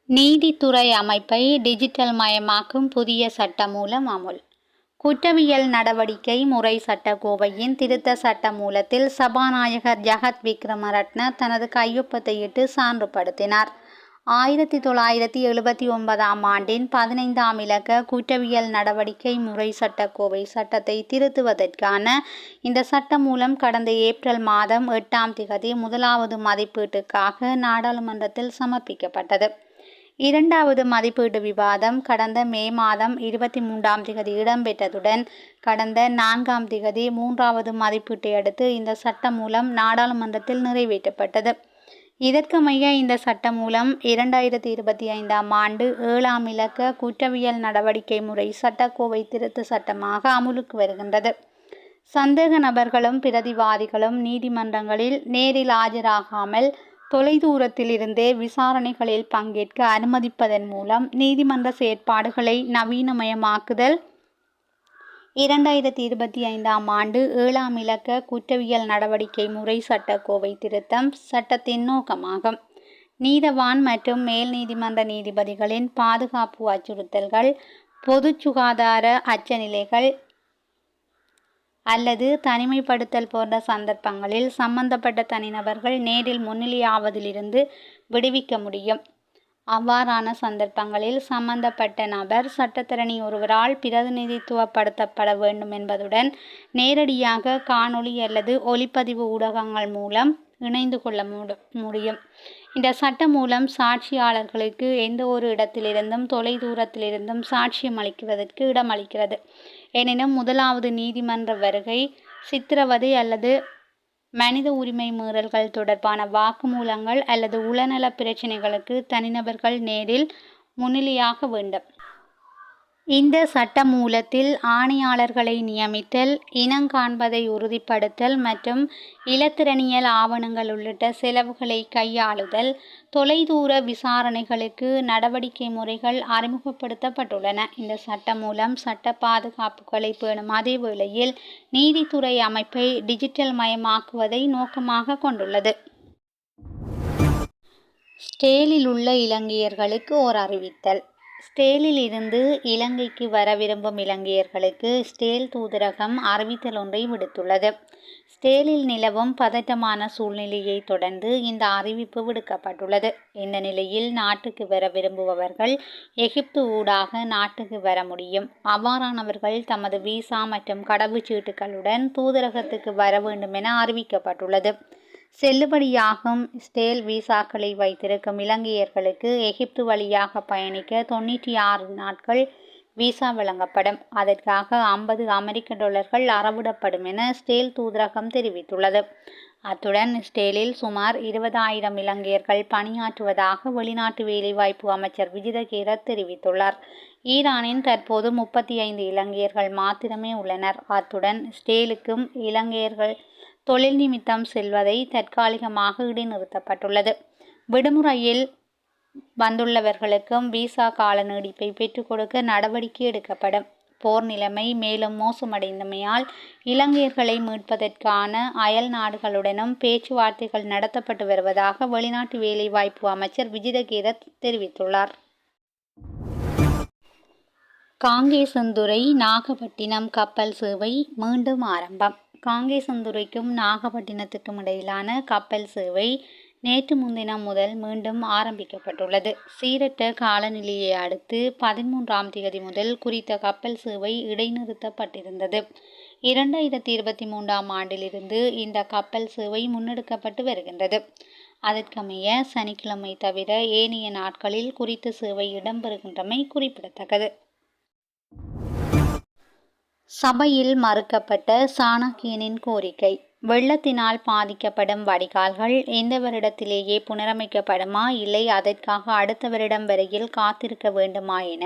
நீதித்துறை அமைப்பை டிஜிட்டல் மயமாக்கும் புதிய சட்டமூலம் அமுல். குற்றவியல் நடவடிக்கை முறை சட்டக்கோவையின் திருத்த சட்டமூலத்தில் சபாநாயகர் ஜகத் விக்ரமரட்ன தனது கையொப்பத்தையிட்டு சான்றுபடுத்தினார். 1979ஆம் ஆண்டின் 15ஆம் இலக்க குற்றவியல் நடவடிக்கை முறை சட்டக்கோவை சட்டத்தை திருத்துவதற்கான இந்த சட்டமூலம் கடந்த ஏப்ரல் மாதம் 8ஆம் திகதி முதலாவது மதிப்பீட்டுக்காக நாடாளுமன்றத்தில் சமர்ப்பிக்கப்பட்டது. இரண்டாவது மதிப்பீட்டு விவாதம் கடந்த மே மாதம் 23ஆம் திகதி இடம்பெற்றதுடன் கடந்த 4ஆம் திகதி 3வது மதிப்பீட்டை அடுத்து இந்த சட்டமூலம் நாடாளுமன்றத்தில் நிறைவேற்றப்பட்டது. இதற்கமைய இந்த சட்டமூலம் 2025ஆம் ஆண்டு 7ஆம் இலக்க குற்றவியல் நடவடிக்கை முறை சட்டக்கோவை திருத்த சட்டமாக அமுலுக்கு வருகின்றது. சந்தேக நபர்களும் பிரதிவாதிகளும் நீதிமன்றங்களில் நேரில் ஆஜராகாமல் தொலைதூரத்தில் இருந்தே விசாரணைகளில் பங்கேற்க அனுமதிப்பதன் மூலம் நீதிமன்ற செயற்பாடுகளை நவீனமயமாக்குதல் 2025ஆம் ஆண்டு 7ஆம் இலக்க குற்றவியல் நடவடிக்கை முறை சட்டக்கோவை திருத்தம் சட்டத்தின் நோக்கமாகும். நீதவான் மற்றும் மேல் நீதிமன்ற நீதிபதிகளின் பாதுகாப்பு அச்சுறுத்தல்கள், பொது சுகாதார அச்சநிலைகள் அல்லது தனிமைப்படுத்தல் போன்ற சந்தர்ப்பங்களில் சம்பந்தப்பட்ட தனிநபர்கள் நேரில் முன்னிலையாவதிலிருந்து விடுவிக்க முடியும். அவ்வாறான சந்தர்ப்பங்களில் சம்பந்தப்பட்ட நபர் சட்டத்தரணி ஒருவரால் பிரதிநிதித்துவப்படுத்தப்பட வேண்டும் என்பதுடன் நேரடியாக காணொளி அல்லது ஒலிப்பதிவு ஊடகங்கள் மூலம் இணைந்து கொள்ள முடியும். இந்த சட்டம் மூலம் சாட்சியாளர்களுக்கு எந்த ஒரு இடத்திலிருந்தும் தொலைதூரத்திலிருந்தும் சாட்சியம் அளிக்குவதற்கு இடமளிக்கிறது. எனினும் முதலாவது நீதிமன்ற வருகை, சித்திரவதை அல்லது மனித உரிமை மீறல்கள் தொடர்பான வாக்குமூலங்கள் அல்லது உளநல பிரச்சினைகளுக்கு தனிநபர்கள் நேரில் முன்னிலையாக வேண்டும். இந்த சட்டமூலத்தில் ஆணையாளர்களை நியமித்தல், இனங்காண்பதை உறுதிப்படுத்தல் மற்றும் இலத்திரனியல் ஆவணங்கள் உள்ளிட்ட செலவுகளை கையாளுதல், தொலைதூர விசாரணைகளுக்கு நடவடிக்கை முறைகள் அறிமுகப்படுத்தப்பட்டுள்ளன. இந்த சட்டமூலம் சட்ட பாதுகாப்புகளை பேணும் அதே வேளையில் நீதித்துறை அமைப்பை டிஜிட்டல் மயமாக்குவதை நோக்கமாக கொண்டுள்ளது. ஸ்டேலில் உள்ள இலங்கையர்களுக்கு ஓர் அறிவித்தல். ஸ்டேலில் இருந்து இலங்கைக்கு வர விரும்பும் இலங்கையர்களுக்கு ஸ்டேல் தூதரகம் அறிவித்தல் ஒன்றை விடுத்துள்ளது. ஸ்டேலில் நிலவும் பதட்டமான சூழ்நிலையை தொடர்ந்து இந்த அறிவிப்பு விடுக்கப்பட்டுள்ளது. இந்த நிலையில் நாட்டுக்கு வர விரும்புபவர்கள் எகிப்து ஊடாக நாட்டுக்கு வர முடியும். அவ்வாறானவர்கள் தமது விசா மற்றும் கடவுச்சீட்டுகளுடன் தூதரகத்துக்கு வர வேண்டும் என அறிவிக்கப்பட்டுள்ளது. செல்லுபடியாகும் ஸ்டேல் விசாக்களை வைத்திருக்கும் இலங்கையர்களுக்கு எகிப்து வழியாக பயணிக்க 96 நாட்கள் விசா வழங்கப்படும். அதற்காக $50 அறவிடப்படும் என ஸ்டேல் தூதரகம் தெரிவித்துள்ளது. அத்துடன் ஸ்டேலில் சுமார் 20,000 இலங்கையர்கள் பணியாற்றுவதாக வெளிநாட்டு வேலைவாய்ப்பு அமைச்சர் விஜிதகீர தெரிவித்துள்ளார். ஈரானின் தற்போது 35 இலங்கையர்கள் மாத்திரமே உள்ளனர். அத்துடன் ஸ்டேலுக்கும் இலங்கையர்கள் தொழில் நிமித்தம் செல்வதை தற்காலிகமாக இடைநிறுத்தப்பட்டுள்ளது. விடுமுறையில் வந்துள்ளவர்களுக்கும் விசா கால நீடிப்பை பெற்றுக் கொடுக்க நடவடிக்கை எடுக்கப்படும். போர் நிலைமை மேலும் மோசமடைந்தமையால் இலங்கையர்களை மீட்பதற்கான அயல் நாடுகளுடனும் பேச்சுவார்த்தைகள் நடத்தப்பட்டு வருவதாக வெளிநாட்டு வேலைவாய்ப்பு அமைச்சர் விஜிதகீர தெரிவித்துள்ளார். காங்கேசன்துறை நாகப்பட்டினம் கப்பல் சேவை மீண்டும் ஆரம்பம். காங்கேசன்துறைக்கும் நாகப்பட்டினத்துக்கும் இடையிலான கப்பல் சேவை நேற்று முன்தினம் முதல் மீண்டும் ஆரம்பிக்கப்பட்டுள்ளது. சீரற்ற காலநிலையை அடுத்து 13ஆம் திகதி முதல் குறித்த கப்பல் சேவை இடைநிறுத்தப்பட்டிருந்தது. 2023ஆம் ஆண்டிலிருந்து இந்த கப்பல் சேவை முன்னெடுக்கப்பட்டு வருகின்றது. அதற்கமைய சனிக்கிழமை தவிர ஏனைய நாட்களில் குறித்த சேவை இடம்பெறுகின்றமை குறிப்பிடத்தக்கது. சபையில் மறுக்கப்பட்ட சாணக்கியனின் கோரிக்கை. வெள்ளத்தினால் பாதிக்கப்படும் வடிகால்கள் இந்த வருடத்திலேயே புனரமைக்கப்படுமா, இல்லை அதற்காக அடுத்த வருடம் வரையில் காத்திருக்க வேண்டுமா என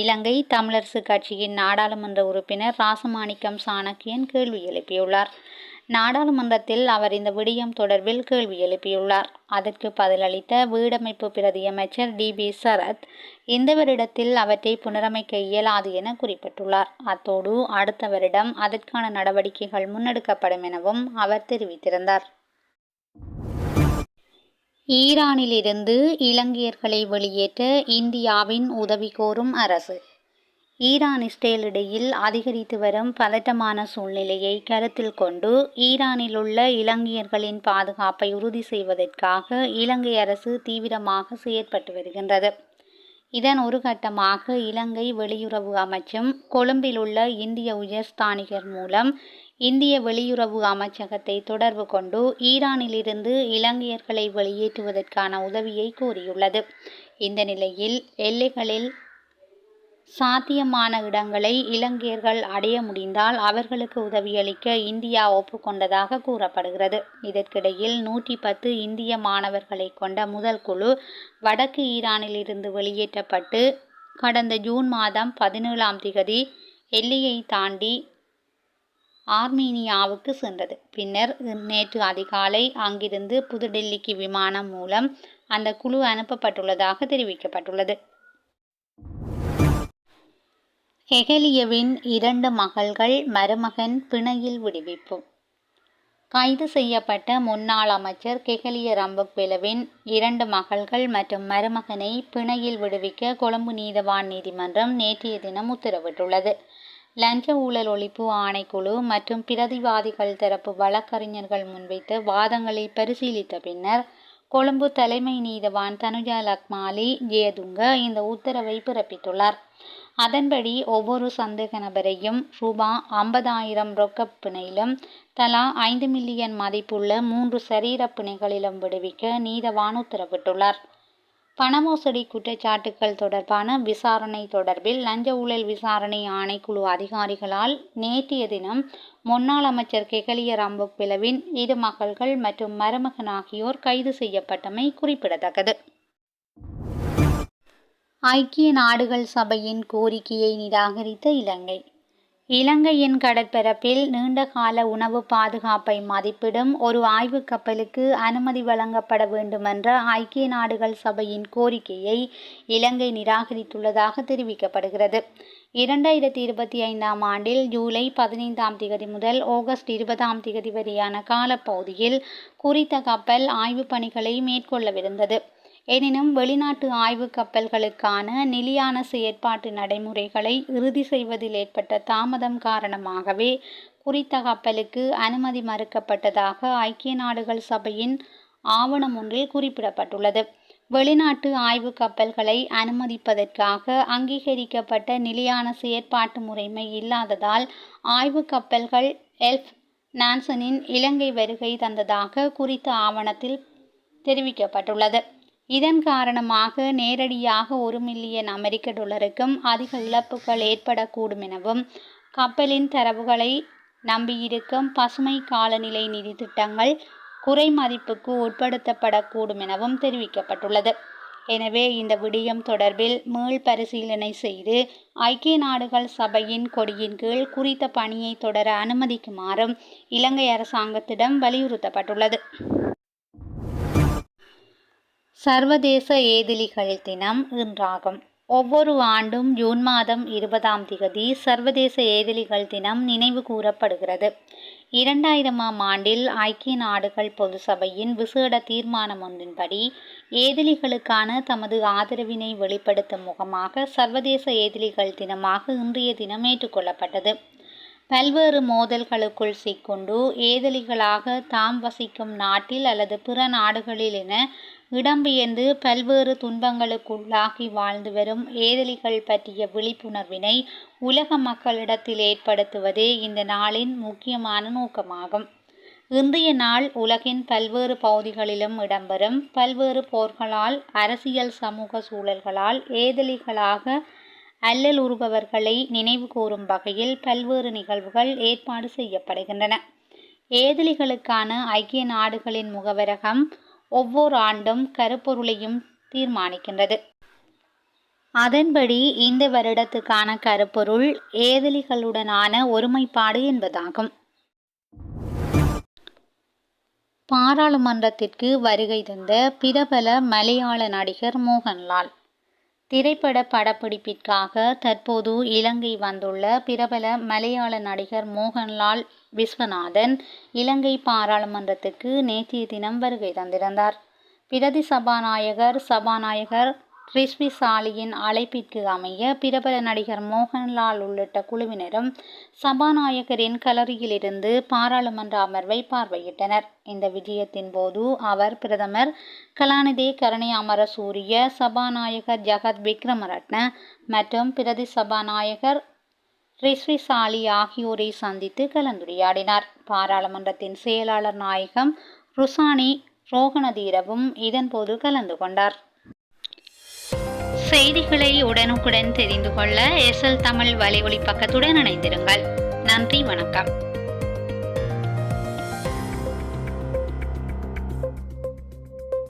இலங்கை தமிழரசு கட்சியின் நாடாளுமன்ற உறுப்பினர் ராசமாணிக்கம் சாணக்கியன் கேள்வி எழுப்பியுள்ளார். நாடாளுமன்றத்தில் அவர் இந்த விடயம் தொடர்பில் கேள்வி எழுப்பியுள்ளார். அதற்கு பதிலளித்த வீடமைப்பு பிரதியமைச்சர் DB சரத் இந்த வருடத்தில் அவற்றை புனரமைக்க இயலாது என குறிப்பிட்டுள்ளார். அத்தோடு அடுத்த வருடம் அதற்கான நடவடிக்கைகள் முன்னெடுக்கப்படும் எனவும் அவர் தெரிவித்திருந்தார். ஈரானிலிருந்து இலங்கையர்களை வெளியேற்ற இந்தியாவின் உதவி கோரும் அரசு. ஈரான் இஸ்ரேல் இடையில் அதிகரித்து வரும் பதட்டமான சூழ்நிலையை கருத்தில் கொண்டு ஈரானில் உள்ள இலங்கையர்களின் பாதுகாப்பை உறுதி செய்வதற்காக இலங்கை அரசு தீவிரமாக செயற்பட்டு வருகின்றது. இதன் ஒரு கட்டமாக இலங்கை வெளியுறவு அமைச்சும் கொழும்பில் உள்ள இந்திய உயர்ஸ்தானிகர் மூலம் இந்திய வெளியுறவு அமைச்சகத்தை தொடர்பு கொண்டு ஈரானிலிருந்து இலங்கையர்களை வெளியேற்றுவதற்கான உதவியை கோரியுள்ளது. இந்த நிலையில் எல்லைகளில் சாத்தியமான இடங்களை இலங்கையர்கள் அடைய முடிந்தால் அவர்களுக்கு உதவியளிக்க இந்தியா ஒப்புக்கொண்டதாக கூறப்படுகிறது. இதற்கிடையில் 110 இந்திய மாணவர்களை கொண்ட முதல் குழு வடக்கு ஈரானில் இருந்து வெளியேற்றப்பட்டு கடந்த ஜூன் மாதம் 17ஆம் திகதி எல்லையை தாண்டி ஆர்மீனியாவுக்கு சென்றது. பின்னர் நேற்று அதிகாலை அங்கிருந்து புதுடெல்லிக்கு விமானம் மூலம் அந்த குழு அனுப்பப்பட்டுள்ளதாக தெரிவிக்கப்பட்டுள்ளது. ஹெகலியவின் 2 மகள்கள் மருமகன் பிணையில் விடுவிப்பு. கைது செய்யப்பட்ட முன்னாள் அமைச்சர் கெஹலிய ரம்புக்வெலவின் 2 மகள்கள் மற்றும் மருமகனை பிணையில் விடுவிக்க கொழும்பு நீதவான் நீதிமன்றம் நேற்றைய தினம் உத்தரவிட்டுள்ளது. லஞ்ச ஊழல் ஒழிப்பு ஆணைக்குழு மற்றும் பிரதிவாதிகள் தரப்பு வழக்கறிஞர்கள் முன்வைத்த வாதங்களை பரிசீலித்த பின்னர் கொழும்பு தலைமை நீதவான் தனுஜா லக்மாலி ஜெயதுங்க இந்த உத்தரவை பிறப்பித்துள்ளார். அதன்படி ஒவ்வொரு சந்தேக நபரையும் ரூபாய் 50,000 ரொக்கப் பிணையிலும் தலா 5 மில்லியன் மதிப்புள்ள 3 சரீர பிணைகளிலும் விடுவிக்க நீதவான் உத்தரவிட்டுள்ளார். பணமோசடி குற்றச்சாட்டுகள் தொடர்பான விசாரணை தொடர்பில் லஞ்ச ஊழல் விசாரணை ஆணைக்குழு அதிகாரிகளால் நேற்றைய தினம் முன்னாள் அமைச்சர் கெஹலிய ரம்புக்வெலவின் 2 மகள்கள் மற்றும் மருமகன் ஆகியோர் கைது செய்யப்பட்டமை குறிப்பிடத்தக்கது. ஐக்கிய நாடுகள் சபையின் கோரிக்கையை நிராகரித்த இலங்கை. இலங்கையின் கடற்பரப்பில் நீண்டகால உணவு பாதுகாப்பை மதிப்பிடும் ஒரு ஆய்வு கப்பலுக்கு அனுமதி வழங்கப்பட வேண்டுமென்ற ஐக்கிய நாடுகள் சபையின் கோரிக்கையை இலங்கை நிராகரித்துள்ளதாக தெரிவிக்கப்படுகிறது. 2025ஆம் ஆண்டில் ஜூலை 15ஆம் திகதி முதல் ஆகஸ்ட் 20ஆம் திகதி வரையான காலப்பகுதியில் குறித்த கப்பல் ஆய்வு பணிகளை மேற்கொள்ளவிருந்தது. எனினும் வெளிநாட்டு ஆய்வு கப்பல்களுக்கான நிலையான செயற்பாட்டு நடைமுறைகளை இறுதி செய்வதில் ஏற்பட்ட தாமதம் காரணமாகவே குறித்த கப்பலுக்கு அனுமதி மறுக்கப்பட்டதாக ஐக்கிய நாடுகள் சபையின் ஆவணம் ஒன்றில் குறிப்பிடப்பட்டுள்ளது. வெளிநாட்டு ஆய்வு கப்பல்களை அனுமதிப்பதற்காக அங்கீகரிக்கப்பட்ட நிலையான செயற்பாட்டு முறைமை இல்லாததால் ஆய்வு கப்பல்கள் எல்ஃப் நான்சனின் இலங்கை வருகை தந்ததாக குறித்த ஆவணத்தில் தெரிவிக்கப்பட்டுள்ளது. இதன் காரணமாக நேரடியாக $1 மில்லியன் அமெரிக்க அதிக இழப்புகள் ஏற்படக்கூடும் எனவும் கப்பலின் தரவுகளை நம்பியிருக்கும் பசுமை காலநிலை நிதி திட்டங்கள் குறைமதிப்புக்கு உட்படுத்தப்படக்கூடும் எனவும் தெரிவிக்கப்பட்டுள்ளது. எனவே இந்த விடயம் தொடர்பில் மீள் பரிசீலனை செய்து ஐக்கிய நாடுகள் சபையின் கொடியின் கீழ் குறித்த பணியை தொடர அனுமதிக்குமாறும் இலங்கை அரசாங்கத்திடம் வலியுறுத்தப்பட்டுள்ளது. சர்வதேச ஏதிலிகள் தினம் இன்றாகும். ஒவ்வொரு ஆண்டும் ஜூன் மாதம் 20ஆம் திகதி சர்வதேச ஏதிலிகள் தினம் நினைவு கூறப்படுகிறது. 2000ஆம் ஆண்டில் ஐக்கிய நாடுகள் பொது சபையின் விசேட தீர்மானம் ஒன்றின்படி ஏதிலிகளுக்கான தமது ஆதரவினை வெளிப்படுத்தும் முகமாக சர்வதேச ஏதிலிகள் தினமாக இன்றைய தினம் ஏற்றுக்கொள்ளப்பட்டது. பல்வேறு மோதல்களுக்குள் சிக்குண்டு ஏதிலிகளாக தாம் வசிக்கும் நாட்டில் அல்லது பிற நாடுகளில் என இடம்பெயர்ந்து பல்வேறு துன்பங்களுக்குள்ளாகி வாழ்ந்து வரும் ஏதிலிகள் பற்றிய விழிப்புணர்வினை உலக மக்களிடத்தில் ஏற்படுத்துவதே இந்த நாளின் முக்கியமான நோக்கமாகும். இன்றைய நாள் உலகின் பல்வேறு பகுதிகளிலும் இடம்பெறும் பல்வேறு போர்களால் அரசியல் சமூக சூழல்களால் ஏதிலிகளாக அல்லலுறுபவர்களை நினைவு கூறும் வகையில் பல்வேறு நிகழ்வுகள் ஏற்பாடு செய்யப்படுகின்றன. ஏதிலிகளுக்கான ஐக்கிய நாடுகளின் முகவரகம் ஒவ்வொரு ஆண்டும் கருப்பொருளையும் தீர்மானிக்கின்றது. அதன்படி இந்த வருடத்துக்கான கருப்பொருள் ஏதிலிகளுடனான ஒருமைப்பாடு என்பதாகும். பாராளுமன்றத்திற்கு வருகை தந்த பிரபல மலையாள நடிகர் மோகன்லால். திரைப்பட படப்பிடிப்பிற்காக தற்போது இலங்கை வந்துள்ள பிரபல மலையாள நடிகர் மோகன்லால் விஸ்வநாதன் இலங்கை பாராளுமன்றத்துக்கு நேற்றைய தினம் வருகை தந்திருந்தார். பிரதி சபாநாயகர் ரிஸ்வி சாலியின் அழைப்பிற்கு அமைய பிரபல நடிகர் மோகன்லால் உள்ளிட்ட குழுவினரும் சபாநாயகரின் கலரியிலிருந்து பாராளுமன்ற அமர்வை பார்வையிட்டனர். இந்த விஜயத்தின் போது அவர் பிரதமர் கலாநிதி கருணை அமரசூரிய, சபாநாயகர் ஜகத் விக்ரமரட்ன மற்றும் பிரதி சபாநாயகர் ரிஸ்வி சாலி ஆகியோரை சந்தித்து கலந்துரையாடினார். பாராளுமன்றத்தின் செயலாளர் நாயகம் ருசானி ரோகணதீரவும் இதன்போது கலந்து கொண்டார். செய்திகளை உடனுக்குடன் தெரிந்து கொள்ள SL தமிழ் வலையொலி பக்கத்துடன் இணைந்திருங்கள். நன்றி, வணக்கம்.